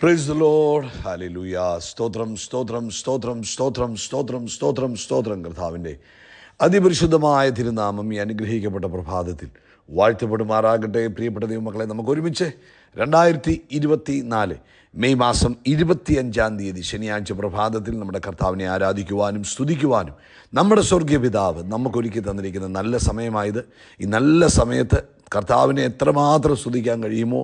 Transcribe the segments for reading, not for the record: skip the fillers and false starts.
Praise the Lord. Hallelujah. സ്തോത്രം സ്തോത്രം സ്തോത്രം സ്തോത്രം സ്തോത്രം സ്തോത്രം സ്തോത്രം. കർത്താവിൻ്റെ അതിപരിശുദ്ധമായ തിരുനാമം ഈ അനുഗ്രഹിക്കപ്പെട്ട പ്രഭാതത്തിൽ വാഴ്ത്തപ്പെടുമാറാകട്ടെ. പ്രിയപ്പെട്ട ദൈവമക്കളെ, നമുക്ക് ഒരുമിച്ച് 2024 മെയ് മാസം 25 ശനിയാഴ്ച പ്രഭാതത്തിൽ നമ്മുടെ കർത്താവിനെ ആരാധിക്കുവാനും സ്തുതിക്കുവാനും നമ്മുടെ സ്വർഗീയ പിതാവ് നമുക്കൊരുക്കി തന്നിരിക്കുന്ന നല്ല സമയമായത്. ഈ നല്ല സമയത്ത് കർത്താവിനെ എത്രമാത്രം സ്തുതിക്കാൻ കഴിയുമോ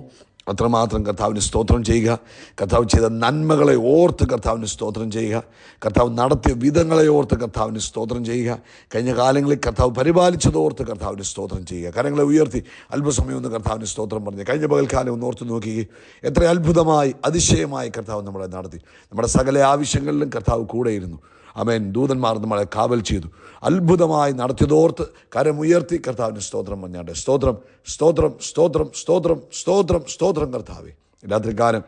അത്രമാത്രം കർത്താവിന് സ്തോത്രം ചെയ്യുക. കർത്താവ് ചെയ്ത നന്മകളെ ഓർത്ത് കർത്താവിന് സ്തോത്രം ചെയ്യുക. കർത്താവ് നടത്തിയ വിധങ്ങളെ ഓർത്ത് കർത്താവിന് സ്തോത്രം ചെയ്യുക. കഴിഞ്ഞ കാലങ്ങളിൽ കർത്താവ് പരിപാലിച്ചത് ഓർത്ത് കർത്താവിന് സ്തോത്രം ചെയ്യുക. കരങ്ങളെ ഉയർത്തി അല്പസമയം ഒന്ന് കർത്താവിന് സ്തോത്രം പറഞ്ഞ് കഴിഞ്ഞ പകൽക്കാലം ഒന്ന് ഓർത്ത് നോക്കുകയും എത്ര അത്ഭുതമായി അതിശയമായി കർത്താവ് നമ്മളെ നടത്തി. നമ്മുടെ സകല ആവശ്യങ്ങളിലും കർത്താവ് കൂടെയിരുന്നു. ആമേൻ. ദൂതന്മാർ നമ്മളെ കാവൽ ചെയ്തു. അത്ഭുതമായി നടത്തിയതോർത്ത് കരമുയർത്തി കർത്താവിന് സ്തോത്രം പറഞ്ഞാട്ടെ. സ്തോത്രം സ്തോത്രം സ്തോത്രം സ്തോത്രം സ്തോത്രം സ്തോത്രം. കർത്താവേ, രാത്രികാലം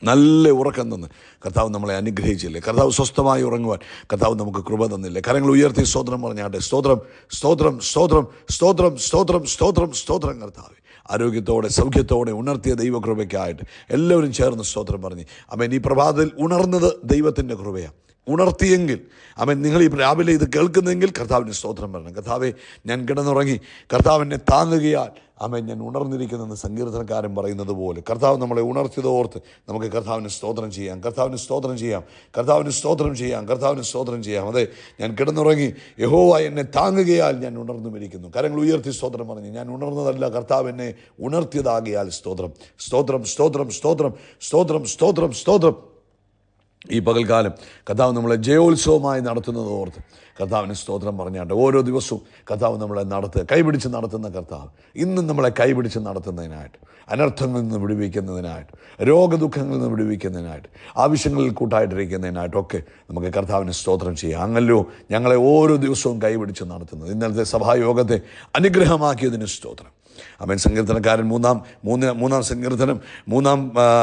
നല്ല ഉറക്കം തന്ന് കർത്താവ് നമ്മളെ അനുഗ്രഹിച്ചില്ലേ? കർത്താവ് സ്വസ്ഥമായി ഉറങ്ങുവാൻ കർത്താവ് നമുക്ക് കൃപ തന്നില്ലേ? കരങ്ങൾ ഉയർത്തി സ്തോത്രം പറഞ്ഞാട്ടെ. സ്തോത്രം സ്തോത്രം സ്തോത്രം സ്തോത്രം സ്തോത്രം സ്തോത്രം സ്തോത്രം. കർത്താവേ, ആരോഗ്യത്തോടെ സൗഖ്യത്തോടെ ഉണർത്തിയ ദൈവകൃപയ്ക്കായിട്ട് എല്ലാവരും ചേർന്ന് സ്തോത്രം പറഞ്ഞ് ആമേൻ. ഈ പ്രഭാതത്തിൽ ഉണർന്നത് ദൈവത്തിൻ്റെ കൃപയാണ്. ഉണർത്തിയെങ്കിൽ അവൻ നിങ്ങൾ ഈ രാവിലെ ഇത് കേൾക്കുന്നെങ്കിൽ കർത്താവിന് സ്തോത്രം പറയണം. കർത്താവെ, ഞാൻ കിടന്നുറങ്ങി, കർത്താവിനെ താങ്ങുകയാൽ അവൻ ഞാൻ ഉണർന്നിരിക്കുന്നെന്ന് സങ്കീർത്തനക്കാരൻ പറയുന്നത് പോലെ കർത്താവ് നമ്മളെ ഉണർത്തിയതോർത്ത് നമുക്ക് കർത്താവിന് സ്തോത്രം ചെയ്യാം. കർത്താവിന് സ്തോത്രം ചെയ്യാം. കർത്താവിന് സ്തോത്രം ചെയ്യാം. കർത്താവിന് സ്തോത്രം ചെയ്യാം. അതെ, ഞാൻ കിടന്നുറങ്ങി, യഹോവ എന്നെ താങ്ങുകയാൽ ഞാൻ ഉണർന്നുമിരിക്കുന്നു. കരങ്ങൾ ഉയർത്തി സ്തോത്രം പറഞ്ഞ് ഞാൻ ഉണർന്നതല്ല, കർത്താവ് എന്നെ ഉണർത്തിയതാകിയാൽ സ്തോത്രം സ്തോത്രം സ്തോത്രം സ്തോത്രം സ്തോത്രം സ്തോത്രം സ്തോത്രം. ഈ പകൽക്കാലം കർത്താവ് നമ്മളെ ജയോത്സവമായി നടത്തുന്നത് ഓർത്ത് കർത്താവിന് സ്തോത്രം പറഞ്ഞാട്ടെ. ഓരോ ദിവസവും കർത്താവ് നമ്മളെ കൈപിടിച്ച് നടത്തുന്ന കർത്താവ് ഇന്നും നമ്മളെ കൈപിടിച്ച് നടത്തുന്നതിനായിട്ട്, അനർത്ഥങ്ങളിൽ നിന്ന് വിടുവിക്കുന്നതിനായിട്ട്, രോഗദുഃഖങ്ങളിൽ നിന്ന് വിടുവിക്കുന്നതിനായിട്ട്, ആവശ്യങ്ങളിൽ കൂട്ടായിട്ടിരിക്കുന്നതിനായിട്ടൊക്കെ നമുക്ക് കർത്താവിന് സ്തോത്രം ചെയ്യാം. അങ്ങല്ലോ ഞങ്ങളെ ഓരോ ദിവസവും കൈപിടിച്ച് നടത്തുന്നത്. ഇന്നലത്തെ സഭായോഗത്തെ അനുഗ്രഹമാക്കിയതിന് സ്തോത്രം. അവൻ സങ്കീർത്തനക്കാരൻ മൂന്നാം സങ്കീർത്തനം 3-ാം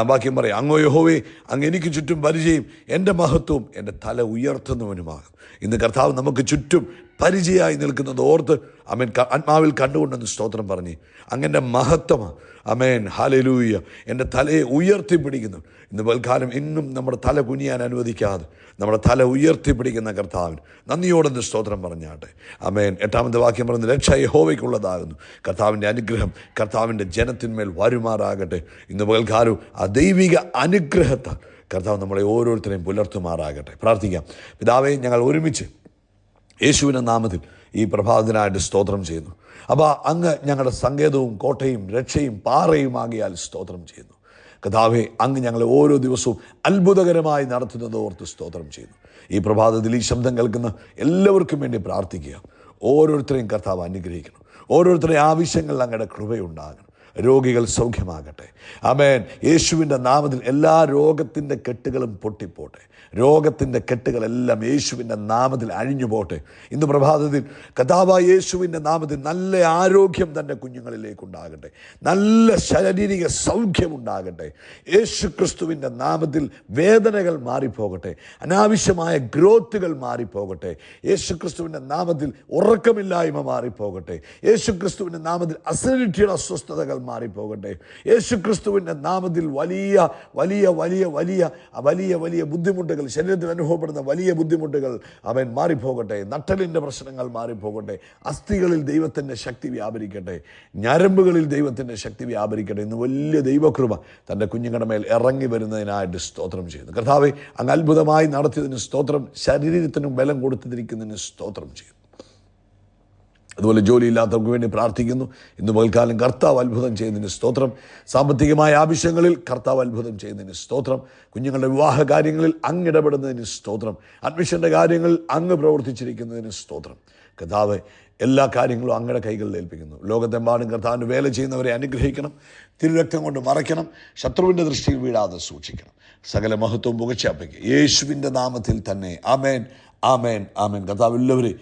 വാക്യം പറയും, അങ്ങോ യഹോവേ, അങ്ങ് എനിക്ക് ചുറ്റും പരിചയം, എൻ്റെ മഹത്വവും എൻ്റെ തല ഉയർത്തുന്നവനുമാകും. ഇന്ന് കർത്താവ് നമുക്ക് ചുറ്റും പരിചയമായി നിൽക്കുന്നത് ഓർത്ത് അമേൻ ആത്മാവിൽ കണ്ടുകൊണ്ടെന്ന് സ്തോത്രം പറഞ്ഞ് അങ്ങൻ്റെ മഹത്വമാണ്. അമേൻ. ഹല്ലേലൂയ. എൻ്റെ തലയെ ഉയർത്തിപ്പിടിക്കുന്നു. ഇന്ന് പൽക്കാലം എങ്ങും നമ്മുടെ തല കുനിയാൻ അനുവദിക്കാതെ നമ്മുടെ തല ഉയർത്തിപ്പിടിക്കുന്ന കർത്താവിന് നന്ദിയോടെന്ന് സ്തോത്രം പറഞ്ഞാട്ടെ. അമേൻ. 8-ാമത്തെ വാക്യം പറയുന്നത്, രക്ഷ യഹോവയ്ക്കുള്ളതാകുന്നു, കർത്താവിൻ്റെ അനുഗ്രഹം കർത്താവിൻ്റെ ജനത്തിന്മേൽ വരുമാറാകട്ടെ. ഇന്ന് പകൽക്കാലം ആ ദൈവിക അനുഗ്രഹത്താൽ കർത്താവ് നമ്മളെ ഓരോരുത്തരെയും പുലർത്തുമാറാകട്ടെ. പ്രാർത്ഥിക്കാം. പിതാവേ, ഞങ്ങൾ ഒരുമിച്ച് യേശുവിൻ്റെ നാമത്തിൽ ഈ പ്രഭാതത്തിനായിട്ട് സ്തോത്രം ചെയ്യുന്നു. അപ്പോൾ അങ്ങ് ഞങ്ങളുടെ സങ്കേതവും കോട്ടയും രക്ഷയും പാറയും ആകിയാൽ സ്തോത്രം ചെയ്യുന്നു. കർത്താവേ, അങ്ങ് ഞങ്ങളെ ഓരോ ദിവസവും അത്ഭുതകരമായി നടത്തുന്നത് ഓർത്ത് സ്തോത്രം ചെയ്യുന്നു. ഈ പ്രഭാതത്തിൽ ഈ ശബ്ദം കേൾക്കുന്ന എല്ലാവർക്കും വേണ്ടി പ്രാർത്ഥിക്കുക. ഓരോരുത്തരെയും കർത്താവ് അനുഗ്രഹിക്കണം. ഓരോരുത്തരുടെയും ആവശ്യങ്ങളിൽ അങ്ങയുടെ കൃപയുണ്ടാകണം. രോഗികൾ സൗഖ്യമാകട്ടെ. ആമേൻ. യേശുവിൻ്റെ നാമത്തിൽ എല്ലാ രോഗത്തിൻ്റെ കെട്ടുകളും പൊട്ടിപ്പോട്ടെ. രോഗത്തിൻ്റെ കെട്ടുകളെല്ലാം യേശുവിൻ്റെ നാമത്തിൽ അഴിഞ്ഞു പോട്ടെ. ഇന്ന് പ്രഭാതത്തിൽ കർത്താവായ യേശുവിൻ്റെ നാമത്തിൽ നല്ല ആരോഗ്യം തൻ്റെ കുഞ്ഞുങ്ങളിലേക്കുണ്ടാകട്ടെ. നല്ല ശാരീരിക സൗഖ്യമുണ്ടാകട്ടെ. യേശു ക്രിസ്തുവിൻ്റെ നാമത്തിൽ വേദനകൾ മാറിപ്പോകട്ടെ. അനാവശ്യമായ ഗ്രോത്തുകൾ മാറിപ്പോകട്ടെ. യേശു ക്രിസ്തുവിൻ്റെ നാമത്തിൽ ഉറക്കമില്ലായ്മ മാറിപ്പോകട്ടെ. യേശു ക്രിസ്തുവിൻ്റെ നാമത്തിൽ അസിഡിറ്റിയുടെ അസ്വസ്ഥതകൾ മാറിപ്പോകട്ടെ. യേശു ക്രിസ്തുവിൻ്റെ നാമത്തിൽ വലിയ വലിയ വലിയ വലിയ വലിയ വലിയ ബുദ്ധിമുട്ടുകൾ, ശരീരത്തിൽ അനുഭവപ്പെടുന്ന വലിയ ബുദ്ധിമുട്ടുകൾ അവൻ മാറിപ്പോകട്ടെ. നട്ടലിൻ്റെ പ്രശ്നങ്ങൾ മാറിപ്പോകട്ടെ. അസ്ഥികളിൽ ദൈവത്തിൻ്റെ ശക്തി വ്യാപരിക്കട്ടെ. ഞരമ്പുകളിൽ ദൈവത്തിൻ്റെ ശക്തി വ്യാപരിക്കട്ടെ. ഇന്ന് വലിയ ദൈവകൃപ തൻ്റെ കുഞ്ഞുങ്ങളുടെ മേൽ ഇറങ്ങി വരുന്നതിനായിട്ട് സ്തോത്രം ചെയ്യുന്നു. കർത്താവെ, അങ്ങ് അത്ഭുതമായി നടത്തിയതിന് സ്തോത്രം. ശരീരത്തിനും ബലം കൊടുത്തിരിക്കുന്നതിന് സ്തോത്രം ചെയ്യുന്നു. അതുപോലെ ജോലിയില്ലാത്തവർക്ക് വേണ്ടി പ്രാർത്ഥിക്കുന്നു. ഇന്ന് പകൽക്കാലം കർത്താവ് അത്ഭുതം ചെയ്യുന്നതിന് സ്തോത്രം. സാമ്പത്തികമായ ആവശ്യങ്ങളിൽ കർത്താവ് അത്ഭുതം ചെയ്യുന്നതിന് സ്തോത്രം. കുഞ്ഞുങ്ങളുടെ വിവാഹ കാര്യങ്ങളിൽ അങ്ങ് ഇടപെടുന്നതിന് സ്തോത്രം. അഡ്മിഷൻ്റെ കാര്യങ്ങളിൽ അങ്ങ് പ്രവർത്തിച്ചിരിക്കുന്നതിന് സ്തോത്രം. കർത്താവ്, എല്ലാ കാര്യങ്ങളും അങ്ങയുടെ കൈകളിൽ ഏൽപ്പിക്കുന്നു. ലോകത്തെമ്പാടും കർത്താവിന് വേല ചെയ്യുന്നവരെ അനുഗ്രഹിക്കണം. തിരുരക്തം കൊണ്ട് മറയ്ക്കണം. ശത്രുവിൻ്റെ ദൃഷ്ടിയിൽ വീഴാതെ സൂക്ഷിക്കണം. സകല മഹത്വവും പുകഴ്ചയർപ്പിക്കുക യേശുവിൻ്റെ നാമത്തിൽ തന്നെ. ആമേൻ, ആമേൻ, ആമേൻ. കർത്താവ് എല്ലാവരെയും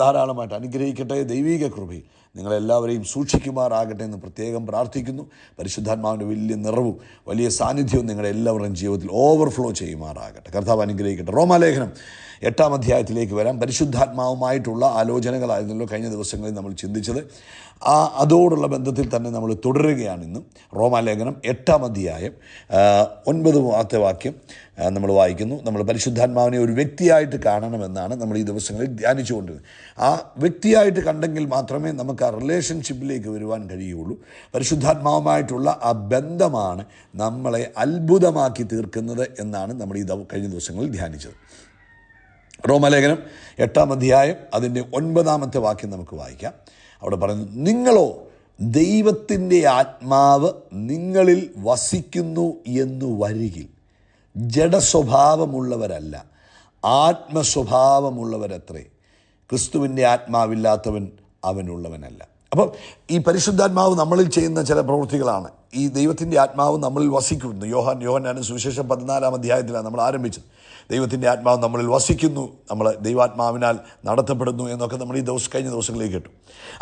ധാരാളമായിട്ട് അനുഗ്രഹിക്കട്ടെ. ദൈവിക കൃപയിൽ നിങ്ങളെല്ലാവരെയും സൂക്ഷിക്കുമാറാകട്ടെ എന്ന് പ്രത്യേകം പ്രാർത്ഥിക്കുന്നു. പരിശുദ്ധാത്മാവിൻ്റെ വലിയ നിറവും വലിയ സാന്നിധ്യവും നിങ്ങളുടെ എല്ലാവരുടെയും ജീവിതത്തിൽ ഓവർഫ്ലോ ചെയ്യുമാറാകട്ടെ. കർത്താവ് അനുഗ്രഹിക്കട്ടെ. റോമാലേഖനം 8-ാം അധ്യായത്തിലേക്ക് വരാം. പരിശുദ്ധാത്മാവുമായിട്ടുള്ള ആലോചനകളായിരുന്നല്ലോ കഴിഞ്ഞ ദിവസങ്ങളിൽ നമ്മൾ ചിന്തിച്ചത്. അതോടുള്ള ബന്ധത്തിൽ തന്നെ നമ്മൾ തുടരുകയാണ് ഇന്നും. റോമാലേഖനം 8-ാം അധ്യായം 9 വാക്യം നമ്മൾ വായിക്കുന്നു. നമ്മൾ പരിശുദ്ധാത്മാവിനെ ഒരു വ്യക്തിയായിട്ട് കാണണമെന്നാണ് നമ്മൾ ഈ ദിവസങ്ങളിൽ ധ്യാനിച്ചുകൊണ്ടിരുന്നത്. ആ വ്യക്തിയായിട്ട് കണ്ടെങ്കിൽ മാത്രമേ നമുക്ക് ആ റിലേഷൻഷിപ്പിലേക്ക് വരുവാൻ കഴിയുള്ളൂ. പരിശുദ്ധാത്മാവുമായിട്ടുള്ള ആ ബന്ധമാണ് നമ്മളെ അത്ഭുതമാക്കി തീർക്കുന്നത് എന്നാണ് നമ്മൾ ഈ കഴിഞ്ഞ ദിവസങ്ങളിൽ ധ്യാനിച്ചത്. റോമാലേഖനം 8-ാം അധ്യായം അതിൻ്റെ 9-ാമത്തെ വാക്യം നമുക്ക് വായിക്കാം. അവിടെ പറയുന്നു, നിങ്ങളോ ദൈവത്തിൻ്റെ ആത്മാവ് നിങ്ങളിൽ വസിക്കുന്നു എന്നു വരികിൽ ജഡസ്വഭാവമുള്ളവരല്ല, ആത്മസ്വഭാവമുള്ളവരത്രേ. ക്രിസ്തുവിൻ്റെ ആത്മാവില്ലാത്തവൻ അവനുള്ളവനല്ല. അപ്പം ഈ പരിശുദ്ധാത്മാവ് നമ്മളിൽ ചെയ്യുന്ന ചില പ്രവൃത്തികളാണ്. ഈ ദൈവത്തിൻ്റെ ആത്മാവ് നമ്മളിൽ വസിക്കുന്നു. യോഹന്നാന്റെ സുവിശേഷം 14-ാം അധ്യായത്തിലാണ് നമ്മൾ ആരംഭിച്ചത്. ദൈവത്തിൻ്റെ ആത്മാവ് നമ്മളിൽ വസിക്കുന്നു, നമ്മൾ ദൈവാത്മാവിനാൽ നടത്തപ്പെടുന്നു എന്നൊക്കെ നമ്മൾ കഴിഞ്ഞ ദിവസങ്ങളിലേക്ക് കേട്ടു.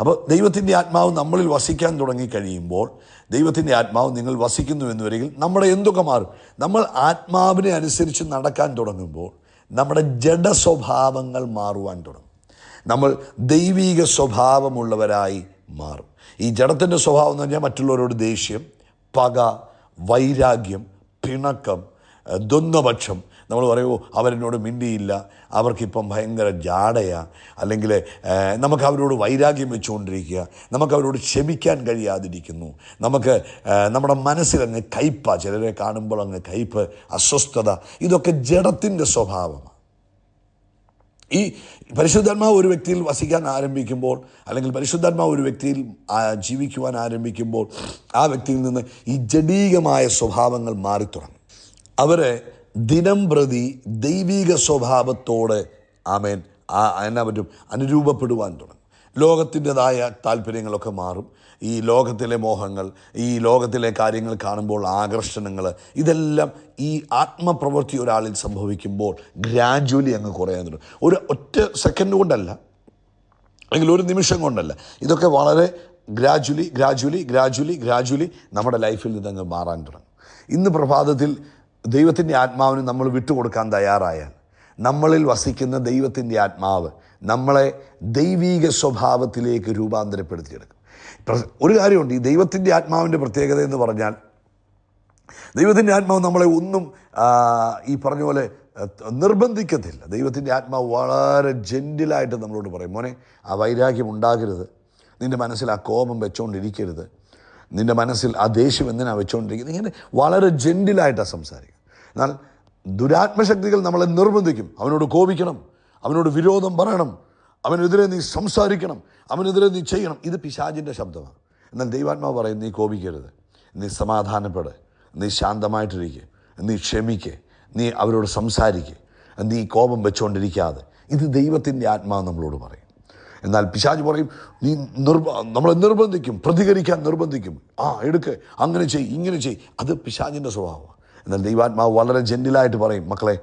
അപ്പോൾ ദൈവത്തിൻ്റെ ആത്മാവ് നമ്മളിൽ വസിക്കാൻ തുടങ്ങിക്കഴിയുമ്പോൾ, ദൈവത്തിൻ്റെ ആത്മാവ് നിങ്ങൾ വസിക്കുന്നു എന്ന് വരികിൽ നമ്മുടെ എന്തൊക്കെ മാറും? നമ്മൾ ആത്മാവിനെ അനുസരിച്ച് നടക്കാൻ തുടങ്ങുമ്പോൾ നമ്മുടെ ജഡസ്വഭാവങ്ങൾ മാറുവാൻ തുടങ്ങും. നമ്മൾ ദൈവിക സ്വഭാവമുള്ളവരായി മാറും. ഈ ജഡത്തിൻ്റെ സ്വഭാവം എന്ന് പറഞ്ഞാൽ മറ്റുള്ളവരോട് ദേഷ്യം, പക, വൈരാഗ്യം, പിണക്കം, ദ്വന്ദ്വപക്ഷം. നമ്മൾ പറയുമോ അവരെന്നോട് മിണ്ടിയില്ല, അവർക്കിപ്പം ഭയങ്കര ജാടയാണ്, അല്ലെങ്കിൽ നമുക്ക് അവരോട് വൈരാഗ്യം വെച്ചുകൊണ്ടിരിക്കുക, നമുക്ക് അവരോട് ക്ഷമിക്കാൻ കഴിയാതിരിക്കുന്നു, നമുക്ക് നമ്മുടെ മനസ്സിലങ്ങ് കയ്പാണ്, ചിലരെ കാണുമ്പോൾ അങ്ങ് കയ്പ്, അസ്വസ്ഥത. ഇതൊക്കെ ജഡത്തിൻ്റെ സ്വഭാവമാണ്. ഈ പരിശുദ്ധാത്മാവ് ഒരു വ്യക്തിയിൽ വസിക്കാൻ ആരംഭിക്കുമ്പോൾ, അല്ലെങ്കിൽ പരിശുദ്ധാത്മാവ് ഒരു വ്യക്തിയിൽ ജീവിക്കുവാൻ ആരംഭിക്കുമ്പോൾ, ആ വ്യക്തിയിൽ നിന്ന് ഈ ജഡീകമായ സ്വഭാവങ്ങൾ മാറിത്തുടങ്ങും. അവരെ ദിനം പ്രതി ദൈവിക സ്വഭാവത്തോട് എന്നാ പറ്റും അനുരൂപപ്പെടുവാൻ തുടങ്ങും. ലോകത്തിൻ്റെതായ താല്പര്യങ്ങളൊക്കെ മാറും. ഈ ലോകത്തിലെ മോഹങ്ങൾ, ഈ ലോകത്തിലെ കാര്യങ്ങൾ കാണുമ്പോൾ ആകർഷണങ്ങൾ, ഇതെല്ലാം ഈ ആത്മപ്രവൃത്തി ഒരാളിൽ സംഭവിക്കുമ്പോൾ ഗ്രാജുവലി അങ്ങ് കുറയാൻ തുടങ്ങും. ഒറ്റ സെക്കൻഡ് കൊണ്ടല്ല, അല്ലെങ്കിൽ ഒരു നിമിഷം കൊണ്ടല്ല, ഇതൊക്കെ വളരെ ഗ്രാജുവലി നമ്മുടെ ലൈഫിൽ നിന്നങ്ങ് മാറാൻ തുടങ്ങും. ഇന്ന് പ്രഭാതത്തിൽ ദൈവത്തിൻ്റെ ആത്മാവിന് നമ്മൾ വിട്ടുകൊടുക്കാൻ തയ്യാറായാൽ, നമ്മളിൽ വസിക്കുന്ന ദൈവത്തിൻ്റെ ആത്മാവ് നമ്മളെ ദൈവീക സ്വഭാവത്തിലേക്ക് രൂപാന്തരപ്പെടുത്തിയെടുക്കും. ഒരു കാര്യമുണ്ട്, ഈ ദൈവത്തിൻ്റെ ആത്മാവിൻ്റെ പ്രത്യേകത എന്ന് പറഞ്ഞാൽ, ദൈവത്തിൻ്റെ ആത്മാവ് നമ്മളെ ഒന്നും ഈ പറഞ്ഞ പോലെ നിർബന്ധിക്കത്തില്ല. ദൈവത്തിൻ്റെ ആത്മാവ് വളരെ ജെൻറ്റിലായിട്ട് നമ്മളോട് പറയും, മോനെ ആ വൈരാഗ്യം ഉണ്ടാകരുത്, നിൻ്റെ മനസ്സിൽ ആ കോപം വെച്ചുകൊണ്ടിരിക്കരുത്, നിൻ്റെ മനസ്സിൽ ആ ദേഷ്യം എന്തിനാണ് വെച്ചുകൊണ്ടിരിക്കുന്നത്. ഇങ്ങനെ വളരെ ജെൻറ്റിലായിട്ടാണ് സംസാരിക്കുക. എന്നാൽ ദുരാത്മശക്തികൾ നമ്മളെ നിർബന്ധിക്കും, അവനോട് കോപിക്കണം, അവനോട് വിരോധം പറയണം, അവനെതിരെ നീ സംസാരിക്കണം, അവനെതിരെ നീ ചെയ്യണം. ഇത് പിശാചിൻ്റെ ശബ്ദമാണ്. എന്നാൽ ദൈവാത്മാവ് പറയും, നീ കോപിക്കരുത്, നീ സമാധാനപ്പെട്, നീ ശാന്തമായിട്ടിരിക്കുക, നീ ക്ഷമിക്കുക, നീ അവരോട് സംസാരിക്കുക, നീ കോപം വെച്ചുകൊണ്ടിരിക്കാതെ. ഇത് ദൈവത്തിൻ്റെ ആത്മാവ് നമ്മളോട് പറയും. എന്നാൽ പിശാച് പറയും, നീ നമ്മളെ നിർബന്ധിക്കും, പ്രതികരിക്കാൻ നിർബന്ധിക്കും, എടുക്ക്, അങ്ങനെ ചെയ്യ്, ഇങ്ങനെ ചെയ്യ്. അത് പിശാചിൻ്റെ സ്വഭാവമാണ്. എന്നാൽ ദൈവാത്മാവ് വളരെ ജെൻറ്റിലായിട്ട് പറയും, മക്കളെ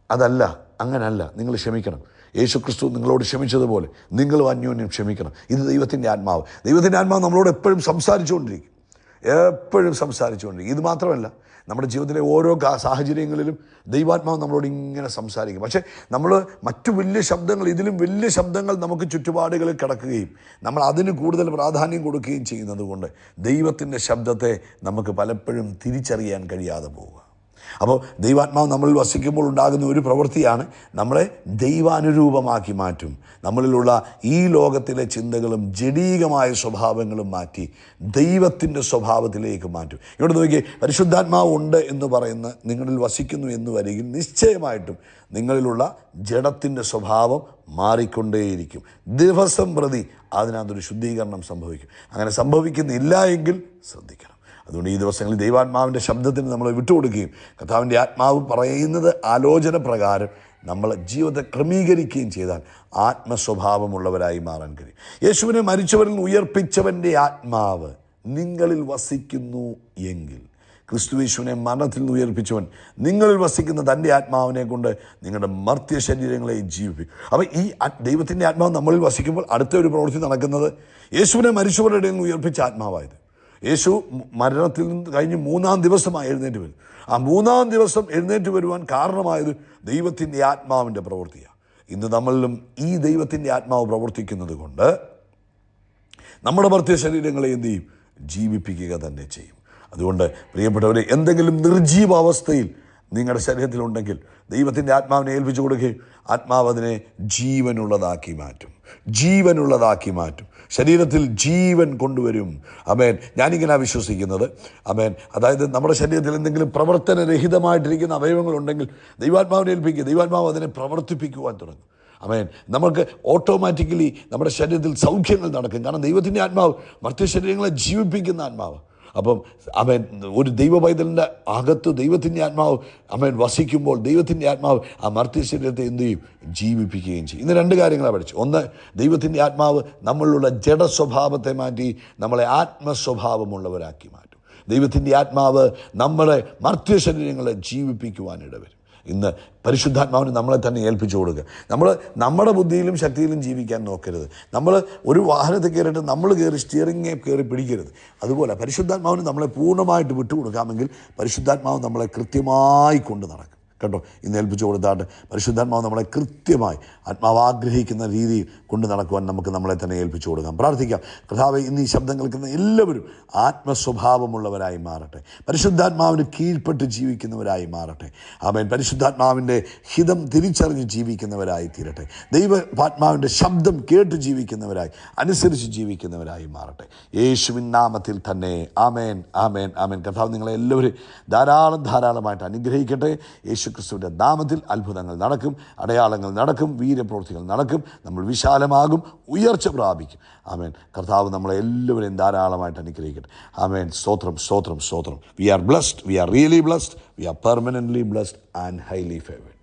അതല്ല, അങ്ങനല്ല, നിങ്ങൾ ക്ഷമിക്കണം. യേശുക്രിസ്തു നിങ്ങളോട് ക്ഷമിച്ചതുപോലെ നിങ്ങളും അന്യോന്യം ക്ഷമിക്കണം. ഇത് ദൈവത്തിൻ്റെ ആത്മാവ്. ദൈവത്തിൻ്റെ ആത്മാവ് നമ്മളോട് എപ്പോഴും സംസാരിച്ചുകൊണ്ടിരിക്കും. ഇത് മാത്രമല്ല, നമ്മുടെ ജീവിതത്തിലെ ഓരോ സാഹചര്യങ്ങളിലും ദൈവാത്മാവ് നമ്മളോട് ഇങ്ങനെ സംസാരിക്കും. പക്ഷേ നമ്മൾ മറ്റു വലിയ ശബ്ദങ്ങൾ, ഇതിലും വലിയ ശബ്ദങ്ങൾ നമുക്ക് ചുറ്റുപാടുകളിൽ കിടക്കുകയും നമ്മൾ അതിന് കൂടുതൽ പ്രാധാന്യം കൊടുക്കുകയും ചെയ്യുന്നത് കൊണ്ട് ദൈവത്തിൻ്റെ ശബ്ദത്തെ നമുക്ക് പലപ്പോഴും തിരിച്ചറിയാൻ കഴിയാതെ പോവുക. അപ്പോൾ ദൈവാത്മാവ് നമ്മളിൽ വസിക്കുമ്പോൾ ഉണ്ടാകുന്ന ഒരു പ്രവൃത്തിയാണ് നമ്മളെ ദൈവാനുരൂപമാക്കി മാറ്റും. നമ്മളിലുള്ള ഈ ലോകത്തിലെ ചിന്തകളും ജഡീകമായ സ്വഭാവങ്ങളും മാറ്റി ദൈവത്തിൻ്റെ സ്വഭാവത്തിലേക്ക് മാറ്റും. ഇവിടെ നോക്കിയേ, പരിശുദ്ധാത്മാവ് ഉണ്ട് എന്ന് പറയുന്ന നിങ്ങളിൽ വസിക്കുന്നു എന്ന് വരികിൽ നിശ്ചയമായിട്ടും നിങ്ങളിലുള്ള ജഡത്തിൻ്റെ സ്വഭാവം മാറിക്കൊണ്ടേയിരിക്കും. ദിവസം പ്രതി അതിനകത്തൊരു ശുദ്ധീകരണം സംഭവിക്കും. അങ്ങനെ സംഭവിക്കുന്നില്ല എങ്കിൽ ശ്രദ്ധിക്കണം. അതുകൊണ്ട് ഈ ദിവസങ്ങളിൽ ദൈവാത്മാവിൻ്റെ ശബ്ദത്തിന് നമ്മൾ വിട്ടുകൊടുക്കുകയും കർത്താവിൻ്റെ ആത്മാവ് പറയുന്നത് ആലോചന പ്രകാരം നമ്മൾ ജീവിതത്തെ ക്രമീകരിക്കുകയും ചെയ്താൽ ആത്മസ്വഭാവമുള്ളവരായി മാറാൻ കഴിയും. യേശുവിനെ മരിച്ചവരിൽ ഉയർപ്പിച്ചവൻ്റെ ആത്മാവ് നിങ്ങളിൽ വസിക്കുന്നു എങ്കിൽ, ക്രിസ്തുയേശുവിനെ മരണത്തിൽ നിന്ന് ഉയർപ്പിച്ചവൻ നിങ്ങളിൽ വസിക്കുന്ന തൻ്റെ ആത്മാവിനെ കൊണ്ട് നിങ്ങളുടെ മർത്യ ശരീരങ്ങളെ ജീവിപ്പിക്കും. അപ്പോൾ ഈ ദൈവത്തിൻ്റെ ആത്മാവ് നമ്മളിൽ വസിക്കുമ്പോൾ അടുത്ത ഒരു പ്രവൃത്തി നടക്കുന്നത്, യേശുവിനെ മരിച്ചവരുടെ ഇടയിൽ നിന്ന് ഉയർപ്പിച്ച ആത്മാവായത്. യേശു മരണത്തിൽ നിന്ന് കഴിഞ്ഞ് 3-ാം ദിവസമായി എഴുന്നേറ്റ് വരും. ആ 3-ാം ദിവസം എഴുന്നേറ്റ് വരുവാൻ കാരണമായത് ദൈവത്തിൻ്റെ ആത്മാവിൻ്റെ പ്രവൃത്തിയാണ്. ഇന്ന് നമ്മളിലും ഈ ദൈവത്തിൻ്റെ ആത്മാവ് പ്രവർത്തിക്കുന്നത് കൊണ്ട് നമ്മുടെ മർത്യ ശരീരങ്ങളെ എന്ത് ചെയ്യും? ജീവിപ്പിക്കുക തന്നെ ചെയ്യും. അതുകൊണ്ട് പ്രിയപ്പെട്ടവരെ, എന്തെങ്കിലും നിർജീവ അവസ്ഥയിൽ നിങ്ങളുടെ ശരീരത്തിലുണ്ടെങ്കിൽ ദൈവത്തിൻ്റെ ആത്മാവിനെ ഏൽപ്പിച്ചു കൊടുക്കുകയും ആത്മാവ് അതിനെ ജീവനുള്ളതാക്കി മാറ്റും. ജീവനുള്ളതാക്കി മാറ്റും. ശരീരത്തിൽ ജീവൻ കൊണ്ടുവരും. ആമേൻ. ഞാനിങ്ങനെ വിശ്വസിക്കുന്നത്. ആമേൻ. അതായത് നമ്മുടെ ശരീരത്തിൽ എന്തെങ്കിലും പ്രവർത്തനരഹിതമായിട്ടിരിക്കുന്ന അവയവങ്ങളുണ്ടെങ്കിൽ ദൈവാത്മാവിനെ ഏൽപ്പിക്കുക. ദൈവാത്മാവ് അതിനെ പ്രവർത്തിപ്പിക്കുവാൻ തുടങ്ങും. ആമേൻ. നമുക്ക് ഓട്ടോമാറ്റിക്കലി നമ്മുടെ ശരീരത്തിൽ സൗഖ്യങ്ങൾ നടക്കും. കാരണം ദൈവത്തിൻ്റെ ആത്മാവ് മർത്യശരീരങ്ങളെ ജീവിപ്പിക്കുന്ന ആത്മാവ്. അപ്പം ആമേൻ, ഒരു ദൈവ പൈതലിൻ്റെ അകത്ത് ദൈവത്തിൻ്റെ ആത്മാവ് ആമേൻ വസിക്കുമ്പോൾ ദൈവത്തിൻ്റെ ആത്മാവ് ആ മർത്യശരീരത്തെ എന്ത് ചെയ്യും? ജീവിപ്പിക്കുകയും ചെയ്യും. ഇന്ന് രണ്ട് കാര്യങ്ങളാണ് പഠിച്ചു. ഒന്ന്, ദൈവത്തിൻ്റെ ആത്മാവ് നമ്മളിലുള്ള ജഡസ്വഭാവത്തെ മാറ്റി നമ്മളെ ആത്മസ്വഭാവമുള്ളവരാക്കി മാറ്റും. ദൈവത്തിൻ്റെ ആത്മാവ് നമ്മളെ മർത്യശരീരങ്ങളെ ജീവിപ്പിക്കുവാനിടവരും. ഇന്ന് പരിശുദ്ധാത്മാവിന് നമ്മളെ തന്നെ ഏൽപ്പിച്ചു കൊടുക്കുക. നമ്മൾ നമ്മുടെ ബുദ്ധിയിലും ശക്തിയിലും ജീവിക്കാൻ നോക്കരുത്. നമ്മൾ ഒരു വാഹനത്തിൽ കയറിയിട്ട് നമ്മൾ കയറി സ്റ്റിയറിംഗെ കയറി പിടിക്കരുത്. അതുപോലെ പരിശുദ്ധാത്മാവിന് നമ്മളെ പൂർണ്ണമായിട്ട് വിട്ടുകൊടുക്കാമെങ്കിൽ പരിശുദ്ധാത്മാവ് നമ്മളെ കൃത്യമായി കൊണ്ട് നടക്കും. കേട്ടോ, ഇന്ന് ഏൽപ്പിച്ചു കൊടുത്താട്ട് പരിശുദ്ധാത്മാവ് നമ്മളെ കൃത്യമായി ആത്മാവ് ആഗ്രഹിക്കുന്ന രീതിയിൽ കൊണ്ട് നടക്കുവാൻ നമുക്ക് നമ്മളെ തന്നെ ഏൽപ്പിച്ചു കൊടുക്കാം. പ്രാർത്ഥിക്കാം. കർത്താവേ, ഇന്ന് ഈ ശബ്ദം കേൾക്കുന്ന എല്ലാവരും ആത്മസ്വഭാവമുള്ളവരായി മാറട്ടെ. പരിശുദ്ധാത്മാവിന് കീഴ്പ്പെട്ട് ജീവിക്കുന്നവരായി മാറട്ടെ. ആമേൻ. പരിശുദ്ധാത്മാവിൻ്റെ ഹിതം തിരിച്ചറിഞ്ഞ് ജീവിക്കുന്നവരായി തീരട്ടെ. ദൈവാത്മാവിൻ്റെ ശബ്ദം കേട്ട് ജീവിക്കുന്നവരായി, അനുസരിച്ച് ജീവിക്കുന്നവരായി മാറട്ടെ. യേശുവിൻ നാമത്തിൽ തന്നെ. ആമേൻ, ആമേൻ, ആമേൻ. കർത്താവ് നിങ്ങളെ എല്ലാവരും ധാരാളമായിട്ട് അനുഗ്രഹിക്കട്ടെ. യേശുക്രിസ്തുവിൻ്റെ നാമത്തിൽ അത്ഭുതങ്ങൾ നടക്കും, അടയാളങ്ങൾ നടക്കും, വീര്യപ്രവൃത്തികൾ നടക്കും. നമ്മൾ വിശാലമാകും, ഉയർച്ച പ്രാപിക്കും. ആമേൻ. കർത്താവ് നമ്മളെ എല്ലാവരെയും ധാരാളമായിട്ട് അനുഗ്രഹിക്കട്ടെ. ആമേൻ. സ്തോത്രം, സ്തോത്രം, സ്തോത്രം. We are blessed. We are really blessed. We are permanently blessed and highly favoured.